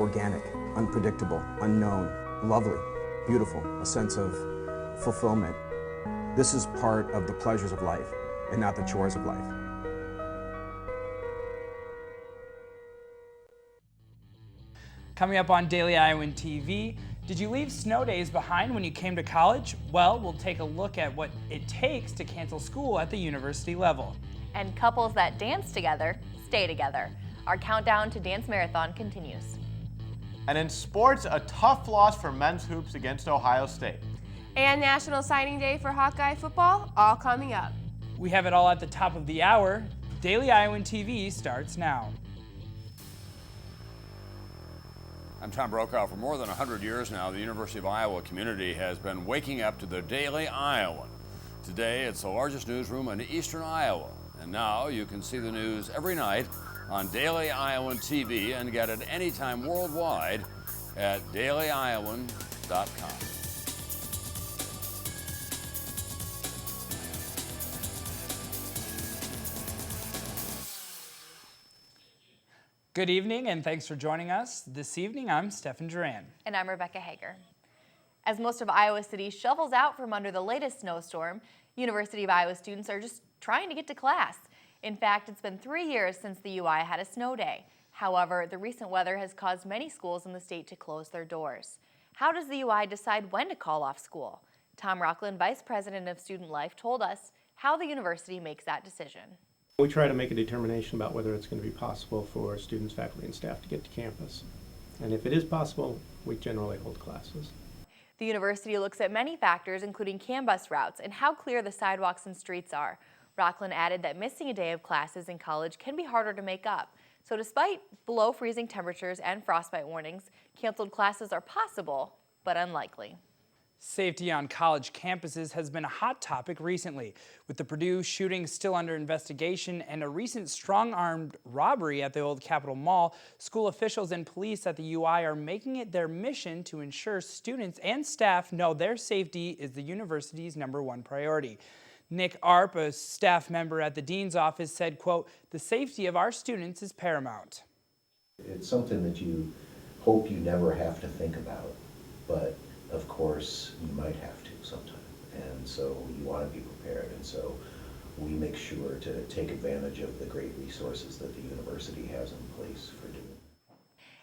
organic, unpredictable, unknown, lovely, beautiful, a sense of fulfillment. This is part of the pleasures of life and not the chores of life. Coming up on Daily Iowan TV, did you leave snow days behind when you came to college? Well, we'll take a look at what it takes to cancel school at the university level. And couples that dance together stay together. Our countdown to Dance Marathon continues. And in sports, a tough loss for men's hoops against Ohio State. And National Signing Day for Hawkeye football, all coming up. We have it all at the top of the hour. Daily Iowan TV starts now. I'm Tom Brokaw. For more than 100 years now, the University of Iowa community has been waking up to the Daily Iowan. Today, it's the largest newsroom in eastern Iowa. And now you can see the news every night on Daily Iowan TV and get it anytime worldwide at dailyiowan.com. Good evening and thanks for joining us. This evening, I'm Stefan Duran. And I'm Rebecca Hager. As most of Iowa City shovels out from under the latest snowstorm, University of Iowa students are just trying to get to class. In fact, it's been 3 years since the UI had a snow day. However, the recent weather has caused many schools in the state to close their doors. How does the UI decide when to call off school? Tom Rockland, Vice President of Student Life, told us how the university makes that decision. We try to make a determination about whether it's going to be possible for students, faculty, and staff to get to campus. And if it is possible, we generally hold classes. The university looks at many factors, including CAN bus routes and how clear the sidewalks and streets are. Rockland added that missing a day of classes in college can be harder to make up. So despite below freezing temperatures and frostbite warnings, canceled classes are possible, but unlikely. Safety on college campuses has been a hot topic recently. With the Purdue shooting still under investigation and a recent strong-armed robbery at the old Capitol Mall, school officials and police at the UI are making it their mission to ensure students and staff know their safety is the university's #1 priority. Nick Arp, a staff member at the dean's office, said, quote, "The safety of our students is paramount." It's something that you hope you never have to think about, but of course, you might have to sometime, and so you want to be prepared, and so we make sure to take advantage of the great resources that the university has in place for doing.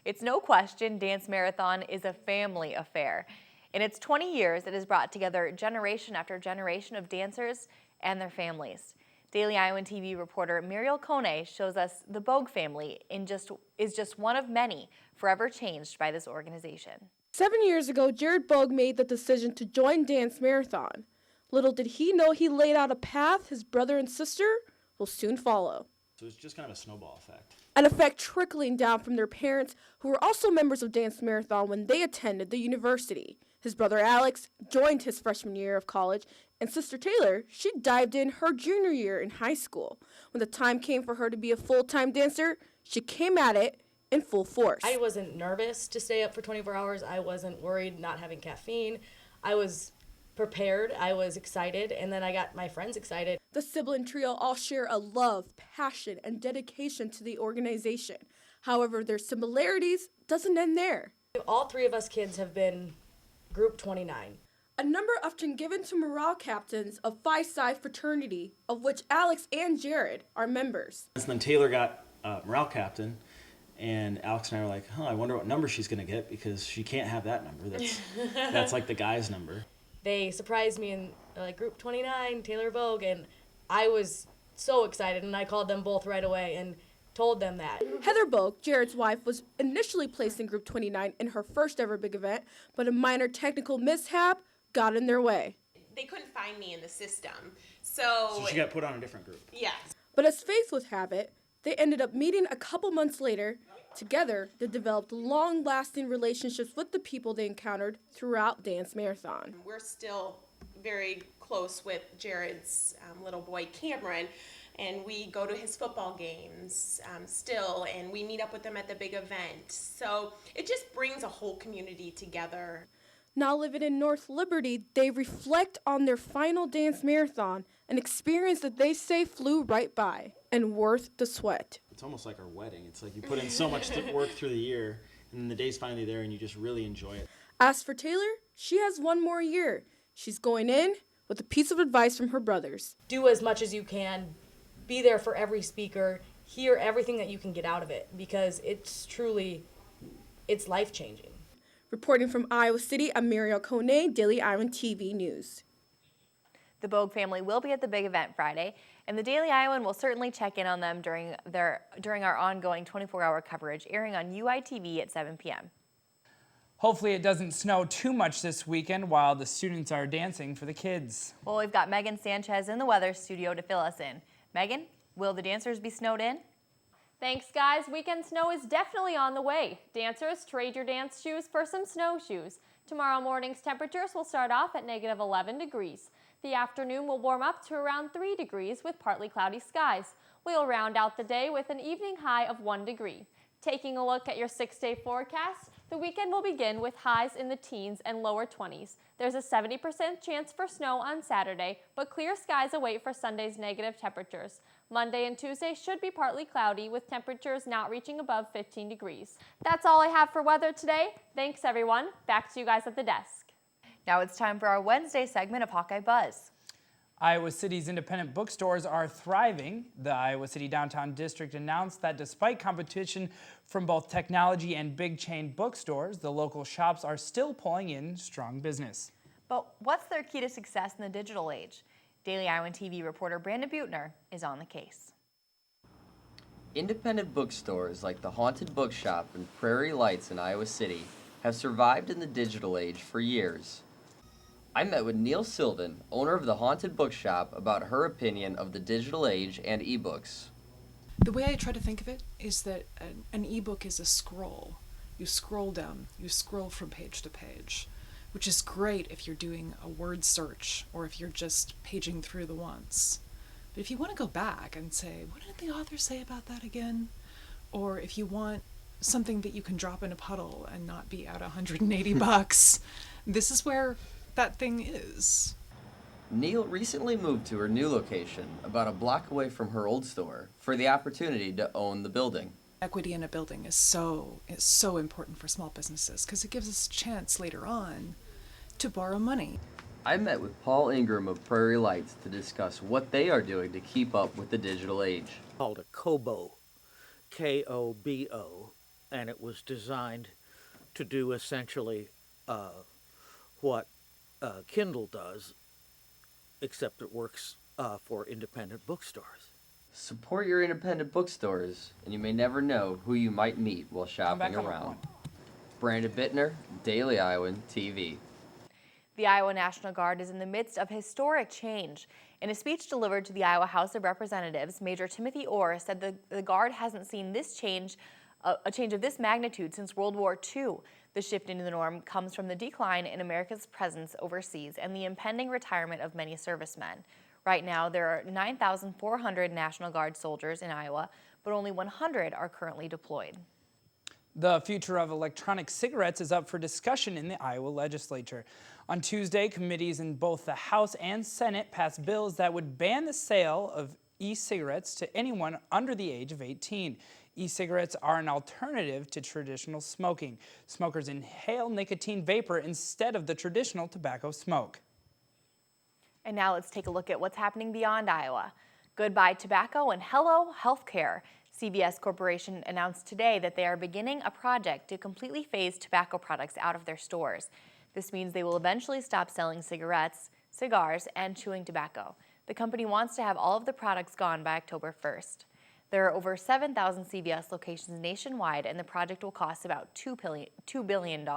It's no question Dance Marathon is a family affair. In its 20 years, it has brought together generation after generation of dancers and their families. Daily Iowan TV reporter Muriel Kone shows us the Bogue family is just one of many forever changed by this organization. 7 years ago, Jared Bogue made the decision to join Dance Marathon. Little did he know he laid out a path his brother and sister will soon follow. So it's just kind of a snowball effect. An effect trickling down from their parents, who were also members of Dance Marathon when they attended the university. His brother Alex joined his freshman year of college, and sister Taylor, she dived in her junior year in high school. When the time came for her to be a full-time dancer, she came at it in full force. I wasn't nervous to stay up for 24 hours. I wasn't worried not having caffeine. I was prepared. I was excited, and then I got my friends excited. The sibling trio all share a love, passion, and dedication to the organization. However, their similarities doesn't end there. All three of us kids have been Group 29. A number often given to morale captains of Phi Psi fraternity, of which Alex and Jared are members. And then Taylor got morale captain, and Alex and I were like, I wonder what number she's going to get, because she can't have that number. That's like the guy's number. They surprised me in Group 29, Taylor Bogue, and I was so excited, and I called them both right away and told them that. Heather Bogue, Jared's wife, was initially placed in Group 29 in her first ever big event, but a minor technical mishap got in their way. They couldn't find me in the system, so she got put on a different group. Yes. But as fate would have it, they ended up meeting a couple months later. Together, they developed long-lasting relationships with the people they encountered throughout Dance Marathon. We're still very close with Jared's little boy, Cameron, and we go to his football games still, and we meet up with them at the big event. So it just brings a whole community together. Now living in North Liberty, they reflect on their final Dance Marathon, an experience that they say flew right by and worth the sweat. It's almost like our wedding. It's like you put in so much work through the year, And then the day's finally there and you just really enjoy it. As for Taylor, she has one more year. She's going in with a piece of advice from her brothers. Do as much as you can. Be there for every speaker. Hear everything that you can get out of it, because it's life-changing. Reporting from Iowa City, I'm Muriel Kone, Daily Iowan TV News. The Bogue family will be at the big event Friday, and the Daily Iowan will certainly check in on them during our ongoing 24-hour coverage, airing on UITV at 7 p.m. Hopefully it doesn't snow too much this weekend while the students are dancing for the kids. Well, we've got Megan Sanchez in the weather studio to fill us in. Megan, will the dancers be snowed in? Thanks, guys. Weekend snow is definitely on the way. Dancers, trade your dance shoes for some snowshoes. Tomorrow morning's temperatures will start off at -11 degrees. The afternoon will warm up to around 3 degrees with partly cloudy skies. We'll round out the day with an evening high of 1 degree. Taking a look at your 6-day forecast, the weekend will begin with highs in the teens and lower 20s. There's a 70% chance for snow on Saturday, but clear skies await for Sunday's negative temperatures. Monday and Tuesday should be partly cloudy with temperatures not reaching above 15 degrees. That's all I have for weather today. Thanks, everyone. Back to you guys at the desk. Now it's time for our Wednesday segment of Hawkeye Buzz. Iowa City's independent bookstores are thriving. The Iowa City Downtown District announced that despite competition from both technology and big chain bookstores, the local shops are still pulling in strong business. But what's their key to success in the digital age? Daily Iowan TV reporter Brandon Buettner is on the case. Independent bookstores like the Haunted Bookshop and Prairie Lights in Iowa City have survived in the digital age for years. I met with Neil Sylvan, owner of the Haunted Bookshop, about her opinion of the digital age and ebooks. The way I try to think of it is that an ebook is a scroll. You scroll down, you scroll from page to page, which is great if you're doing a word search or if you're just paging through the once. But if you want to go back and say, what did the author say about that again? Or if you want something that you can drop in a puddle and not be out $180, this is where that thing is. Neil recently moved to her new location, about a block away from her old store, for the opportunity to own the building. Equity in a building is so important for small businesses because it gives us a chance later on to borrow money. I met with Paul Ingram of Prairie Lights to discuss what they are doing to keep up with the digital age. Called a Kobo, K-O-B-O, and it was designed to do essentially what Kindle does, except it works for independent bookstores. Support your independent bookstores, and you may never know who you might meet while shopping around. Brandon Bittner, Daily Iowan TV. The Iowa National Guard is in the midst of historic change. In a speech delivered to the Iowa House of Representatives, Major Timothy Orr said the Guard hasn't seen this change, a change of this magnitude since World War II. The shift into the norm comes from the decline in America's presence overseas and the impending retirement of many servicemen. Right now, there are 9,400 National Guard soldiers in Iowa, but only 100 are currently deployed. The future of electronic cigarettes is up for discussion in the Iowa legislature. On Tuesday, committees in both the House and Senate passed bills that would ban the sale of e-cigarettes to anyone under the age of 18. E-cigarettes are an alternative to traditional smoking. Smokers inhale nicotine vapor instead of the traditional tobacco smoke. And now let's take a look at what's happening beyond Iowa. Goodbye tobacco and hello healthcare. CVS Corporation announced today that they are beginning a project to completely phase tobacco products out of their stores. This means they will eventually stop selling cigarettes, cigars, and chewing tobacco. The company wants to have all of the products gone by October 1st. There are over 7,000 CVS locations nationwide, and the project will cost about $2 billion.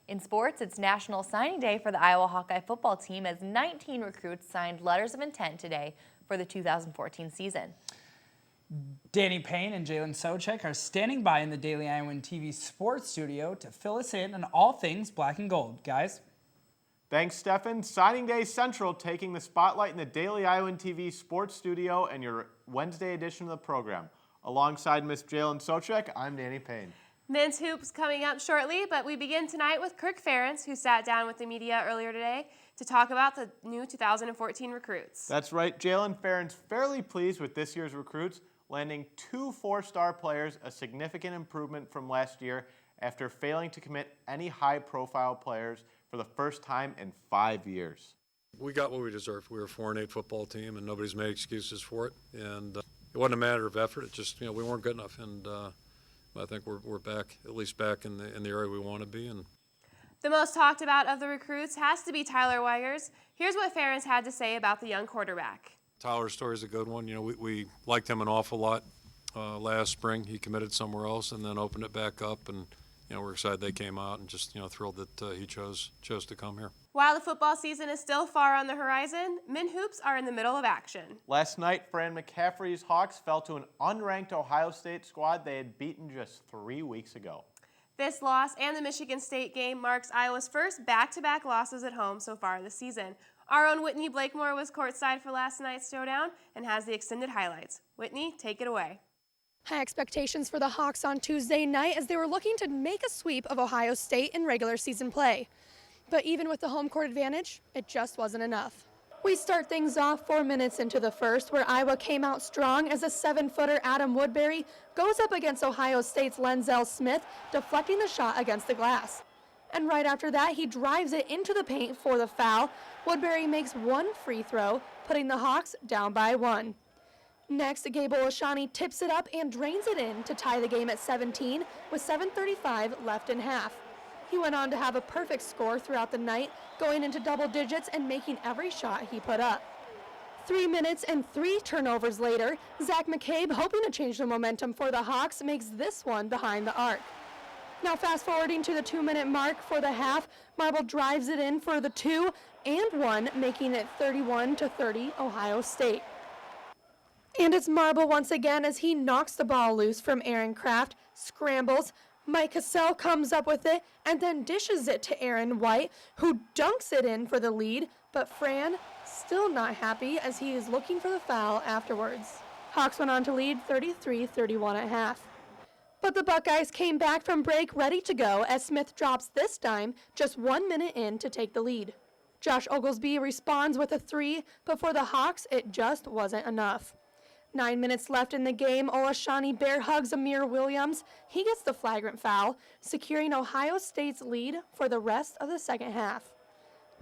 In sports, it's National Signing Day for the Iowa Hawkeye football team as 19 recruits signed letters of intent today for the 2014 season. Danny Payne and Jalen Socek are standing by in the Daily Iowan TV sports studio to fill us in on all things black and gold. Guys? Thanks, Stefan. Signing Day Central taking the spotlight in the Daily Iowan TV sports studio and your Wednesday edition of the program. Alongside Miss Jalen Socek, I'm Danny Payne. Men's hoops coming up shortly, but we begin tonight with Kirk Ferentz, who sat down with the media earlier today to talk about the new 2014 recruits. That's right, Jalen Ferentz fairly pleased with this year's recruits. landing 2 four-star players, a significant improvement from last year after failing to commit any high-profile players for the first time in 5 years. We got what we deserved. We were a 4-8 football team, and nobody's made excuses for it. And it wasn't a matter of effort. It just, we weren't good enough. And I think we're back, at least back in the area we want to be. And The most talked about of the recruits has to be Tyler Weigers. Here's what Ferentz had to say about the young quarterback. Tyler's story is a good one. We liked him an awful lot last spring. He committed somewhere else and then opened it back up. And we're excited they came out and just thrilled that he chose to come here. While the football season is still far on the horizon, men hoops are in the middle of action. Last night, Fran McCaffrey's Hawks fell to an unranked Ohio State squad they had beaten just 3 weeks ago. This loss and the Michigan State game marks Iowa's first back-to-back losses at home so far this season. Our own Whitney Blakemore was courtside for last night's showdown and has the extended highlights. Whitney, take it away. High expectations for the Hawks on Tuesday night as they were looking to make a sweep of Ohio State in regular season play. But even with the home court advantage, it just wasn't enough. We start things off 4 minutes into the first, where Iowa came out strong as a 7-footer Adam Woodbury goes up against Ohio State's Lenzel Smith, deflecting the shot against the glass. And right after that, he drives it into the paint for the foul. Woodbury makes one free throw, putting the Hawks down by 1. Next, Gable Ashani tips it up and drains it in to tie the game at 17 with 7:35 left in half. He went on to have a perfect score throughout the night, going into double digits and making every shot he put up. 3 minutes and 3 turnovers later, Zach McCabe, hoping to change the momentum for the Hawks, makes this one behind the arc. Now fast forwarding to the 2-minute mark for the half, Marble drives it in for the 2 and 1, making it 31-30 Ohio State. And it's Marble once again as he knocks the ball loose from Aaron Kraft, scrambles, Mike Cassell comes up with it and then dishes it to Aaron White, who dunks it in for the lead, but Fran still not happy as he is looking for the foul afterwards. Hawks went on to lead 33-31 at half. But the Buckeyes came back from break ready to go as Smith drops this time just 1 minute in to take the lead. Josh Oglesby responds with a 3, but for the Hawks, it just wasn't enough. 9 minutes left in the game, Olashani bear hugs Amir Williams. He gets the flagrant foul, securing Ohio State's lead for the rest of the second half.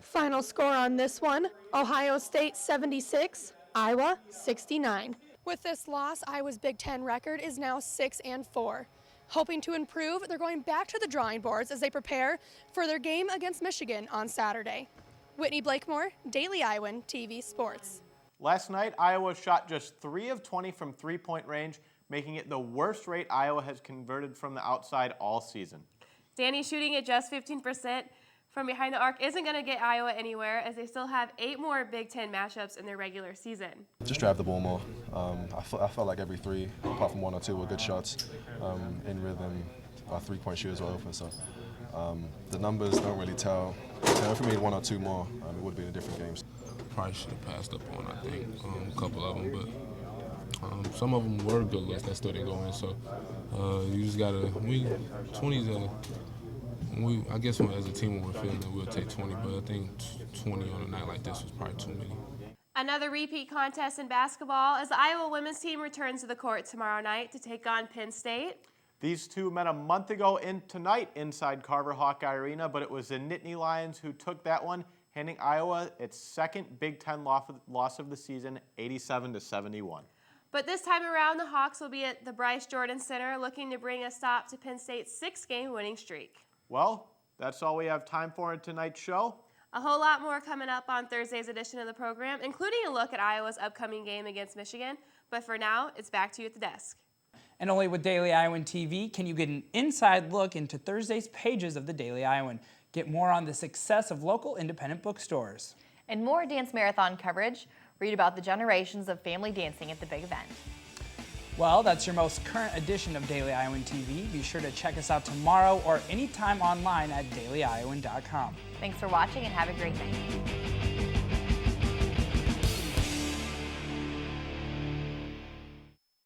Final score on this one, Ohio State 76, Iowa 69. With this loss, Iowa's Big Ten record is now 6-4. Hoping to improve, they're going back to the drawing boards as they prepare for their game against Michigan on Saturday. Whitney Blakemore, Daily Iowan TV Sports. Last night, Iowa shot just 3 of 20 from three-point range, making it the worst rate Iowa has converted from the outside all season. Danny shooting at just 15% from behind the arc isn't going to get Iowa anywhere as they still have 8 more Big Ten matchups in their regular season. Just drive the ball more. I felt like every 3, apart from 1 or 2, were good shots in rhythm. Our 3-point shooters were open, so the numbers don't really tell. If we made 1 or 2 more, it would be in different games. Probably should have passed up on, I think, a couple of them, but some of them were good looks that still didn't go in. So you just gotta. 20s. I guess as a team, when we're feeling it, we'll take 20. But I think 20 on a night like this was probably too many. Another repeat contest in basketball as the Iowa women's team returns to the court tomorrow night to take on Penn State. These two met a month ago tonight inside Carver Hawkeye Arena, but it was the Nittany Lions who took that one, handing Iowa its second Big Ten loss of the season, 87-71. But this time around, the Hawks will be at the Bryce Jordan Center looking to bring a stop to Penn State's 6-game winning streak. Well, that's all we have time for in tonight's show. A whole lot more coming up on Thursday's edition of the program, including a look at Iowa's upcoming game against Michigan. But for now, it's back to you at the desk. And only with Daily Iowan TV can you get an inside look into Thursday's pages of the Daily Iowan. Get more on the success of local independent bookstores. And more dance marathon coverage. Read about the generations of family dancing at the big event. Well, that's your most current edition of Daily Iowan TV. Be sure to check us out tomorrow or anytime online at dailyiowan.com. Thanks for watching and have a great night.